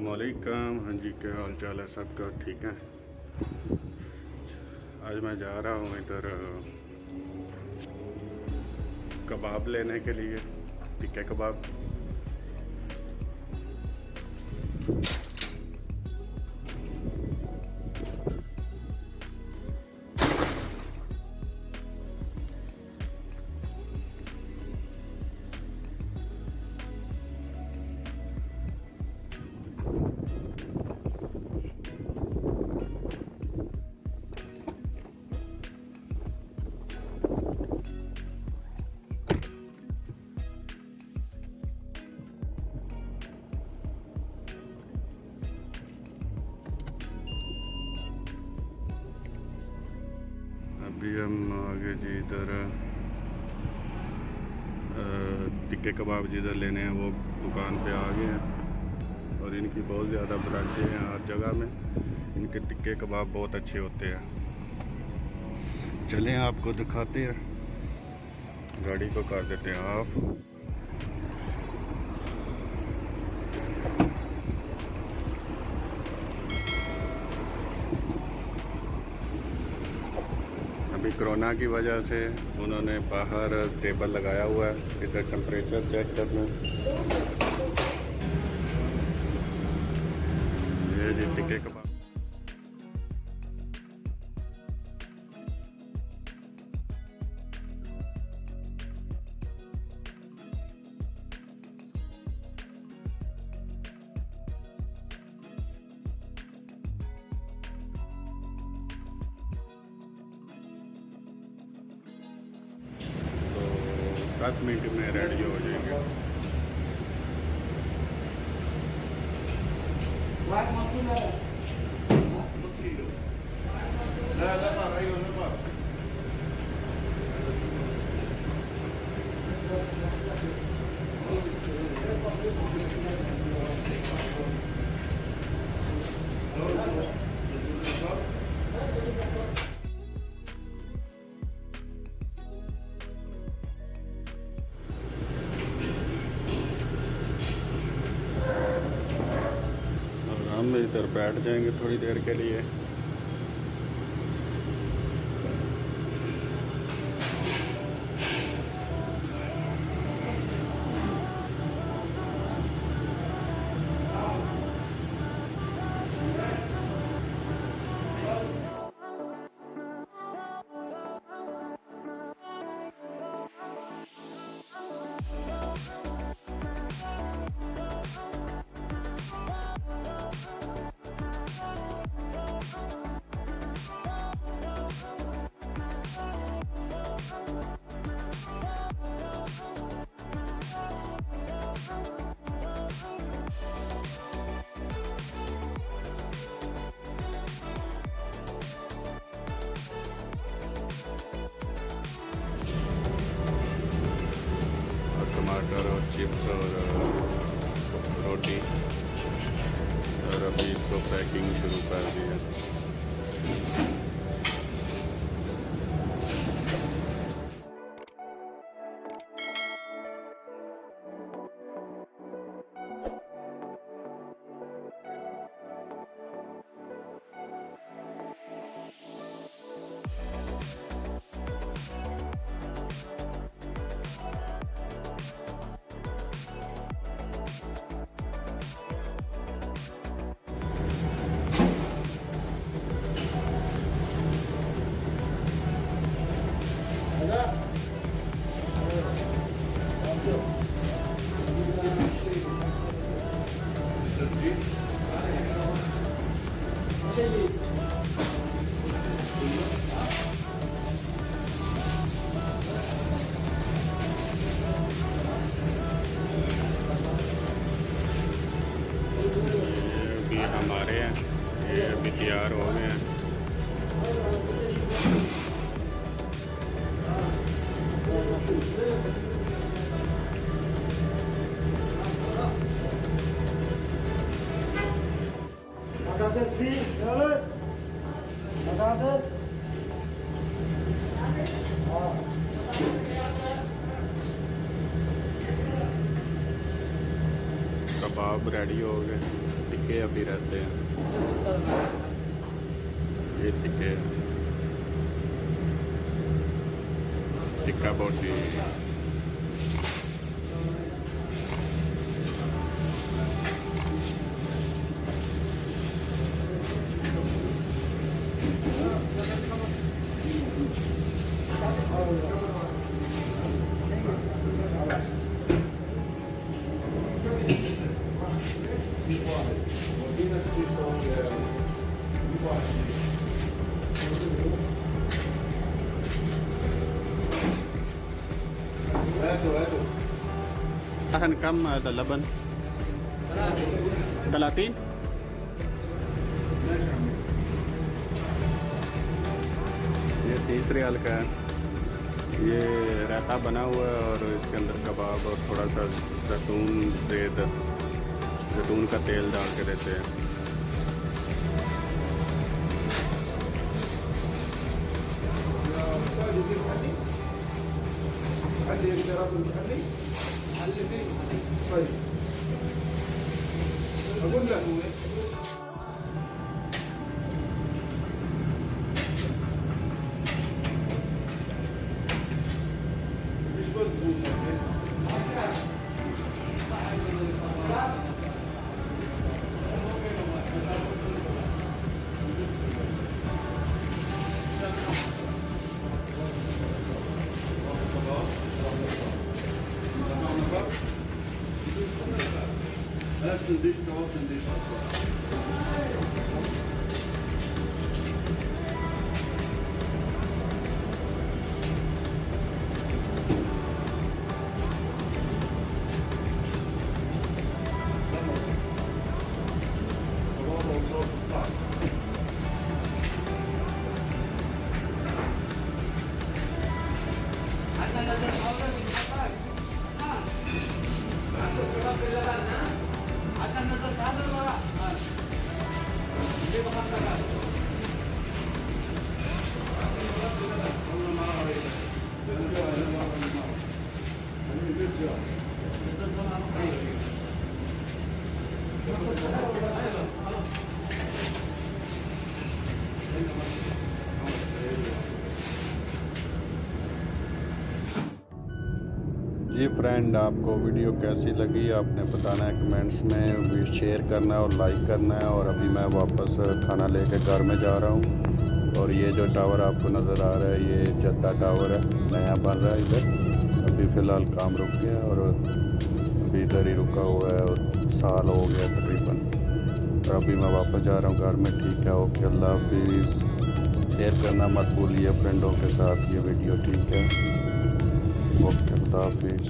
अस्सलामुअलैकुम। हाँ जी, क्या हाल चाल है सबका? ठीक है। आज मैं जा रहा हूँ इधर कबाब लेने के लिए, टिक्के कबाब। अभी हम आगे जी इधर टिक्के कबाब जिधर लेने हैं वो दुकान पे आ गए हैं और इनकी बहुत ज़्यादा ब्रांचें हैं हर जगह में। इनके टिक्के कबाब बहुत अच्छे होते हैं। चलें आपको दिखाते हैं। गाड़ी को कर देते हैं ऑफ। अभी कोरोना की वजह से उन्होंने बाहर टेबल लगाया हुआ है इधर टेम्परेचर चेक करना। ये जी टिक्के कबाब। तो 10 मिनट में रेडी हो जाएंगे। हम इधर बैठ जाएंगे थोड़ी देर के लिए। टमाटर और चिप्स और रोटी, और अभी इसको पैकिंग शुरू कर दिया। ये हमारे हैं, ये अभी तैयार हो गए हैं। कबाब रेडी हो गए। टिक्के अभी रहते हैं। ये टिक्के टिक्का बोटी, akan kam ada laban 30 ये 30 रियाल का है। ये रायता बना हुआ है और इसके अंदर कबाब और थोड़ा सा जैतून का तेल डाल के देते हैं। जी फ्रेंड, आपको वीडियो कैसी लगी आपने बताना है कमेंट्स में, शेयर करना है और लाइक करना है। और अभी मैं वापस खाना लेके घर में जा रहा हूँ। और ये जो टावर आपको नज़र आ रहा है ये जद्दा टावर है, नया बन रहा है इधर। अभी फ़िलहाल काम रुक गया और अभी इधर ही रुका हुआ है और साल हो गया तकरीबन। और अभी मैं वापस जा रहा हूँ घर में। ठीक है, ओके, अल्लाह हाफिज़। शेयर करना मत भूलिए फ्रेंडों के साथ ये वीडियो, ठीक है। ओके, अल्लाह हाफिज़।